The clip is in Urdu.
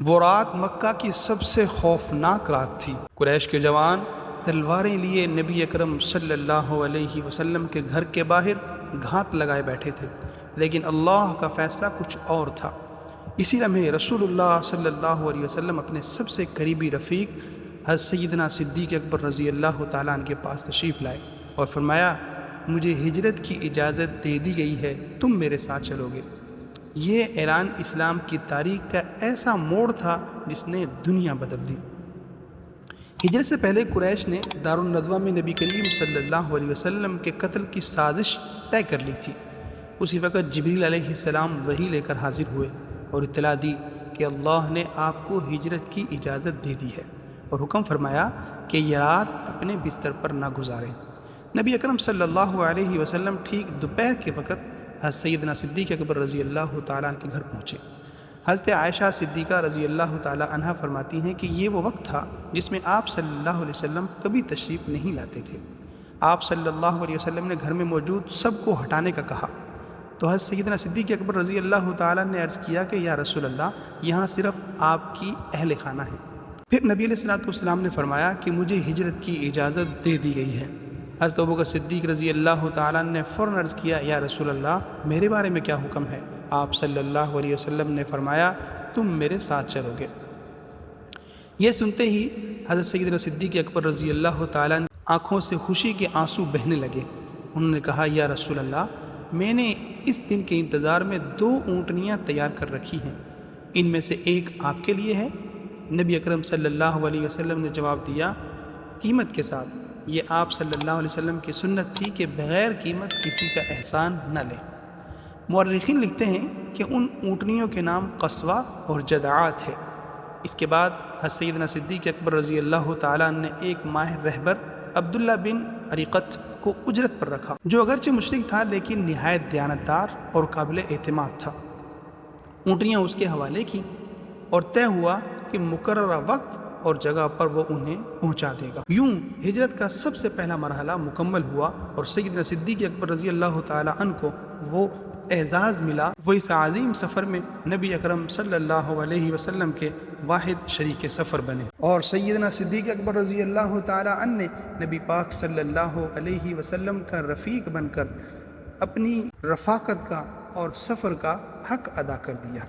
وہ رات مکہ کی سب سے خوفناک رات تھی۔ قریش کے جوان تلواریں لیے نبی اکرم صلی اللہ علیہ وسلم کے گھر کے باہر گھات لگائے بیٹھے تھے، لیکن اللہ کا فیصلہ کچھ اور تھا۔ اسی لمحے رسول اللہ صلی اللہ علیہ وسلم اپنے سب سے قریبی رفیق حضرت سیدنا صدیق اکبر رضی اللہ تعالیٰ عنہ کے پاس تشریف لائے اور فرمایا، مجھے ہجرت کی اجازت دے دی گئی ہے، تم میرے ساتھ چلو گے۔ یہ اعلان اسلام کی تاریخ کا ایسا موڑ تھا جس نے دنیا بدل دی۔ ہجرت سے پہلے قریش نے دارالندوہ میں نبی کریم صلی اللہ علیہ وسلم کے قتل کی سازش طے کر لی تھی۔ اسی وقت جبریل علیہ السلام وحی لے کر حاضر ہوئے اور اطلاع دی کہ اللہ نے آپ کو ہجرت کی اجازت دے دی ہے اور حکم فرمایا کہ یہ رات اپنے بستر پر نہ گزاریں۔ نبی اکرم صلی اللہ علیہ وسلم ٹھیک دوپہر کے وقت حضرت سیدنا صدیق اکبر رضی اللہ تعالیٰ عنہ کے گھر پہنچے۔ حضرت عائشہ صدیقہ رضی اللہ تعالیٰ عنہ فرماتی ہیں کہ یہ وہ وقت تھا جس میں آپ صلی اللہ علیہ وسلم کبھی تشریف نہیں لاتے تھے۔ آپ صلی اللہ علیہ وسلم نے گھر میں موجود سب کو ہٹانے کا کہا تو حضرت سیدنا صدیق اکبر رضی اللہ تعالیٰ نے عرض کیا کہ یا رسول اللہ، یہاں صرف آپ کی اہل خانہ ہیں۔ پھر نبی علیہ السلام نے فرمایا کہ مجھے ہجرت کی اجازت دے دی گئی ہے۔ حضرت ابوبکر صدیق رضی اللہ تعالیٰ نے فوراً عرض کیا، یا رسول اللہ، میرے بارے میں کیا حکم ہے؟ آپ صلی اللہ علیہ وسلم نے فرمایا، تم میرے ساتھ چلو گے۔ یہ سنتے ہی حضرت سیدنا صدیق اکبر رضی اللہ تعالیٰ نے آنکھوں سے خوشی کے آنسو بہنے لگے۔ انہوں نے کہا، یا رسول اللہ، میں نے اس دن کے انتظار میں 2 اونٹنیاں تیار کر رکھی ہیں، ان میں سے ایک آپ کے لیے ہے۔ نبی اکرم صلی اللہ علیہ وسلم نے جواب دیا، قیمت کے ساتھ۔ یہ آپ صلی اللہ علیہ وسلم کی سنت تھی کہ بغیر قیمت کسی کا احسان نہ لیں۔ مورخین لکھتے ہیں کہ ان اونٹنیوں کے نام قصوہ اور جدعہ تھے۔ اس کے بعد حضرت سیدنا صدیق اکبر رضی اللہ تعالیٰ نے ایک ماہر رہبر عبداللہ بن عریقت کو اجرت پر رکھا، جو اگرچہ مشرک تھا لیکن نہایت دیانتدار اور قابل اعتماد تھا۔ اونٹنیاں اس کے حوالے کی اور طے ہوا کہ مقررہ وقت اور جگہ پر وہ انہیں پہنچا دے گا۔ یوں ہجرت کا سب سے پہلا مرحلہ مکمل ہوا اور سیدنا صدیق اکبر رضی اللہ تعالیٰ عنہ کو وہ اعزاز ملا، وہ اس عظیم سفر میں نبی اکرم صلی اللہ علیہ وسلم کے واحد شریک سفر بنے، اور سیدنا صدیق اکبر رضی اللہ تعالیٰ عنہ نے نبی پاک صلی اللہ علیہ وسلم کا رفیق بن کر اپنی رفاقت کا اور سفر کا حق ادا کر دیا۔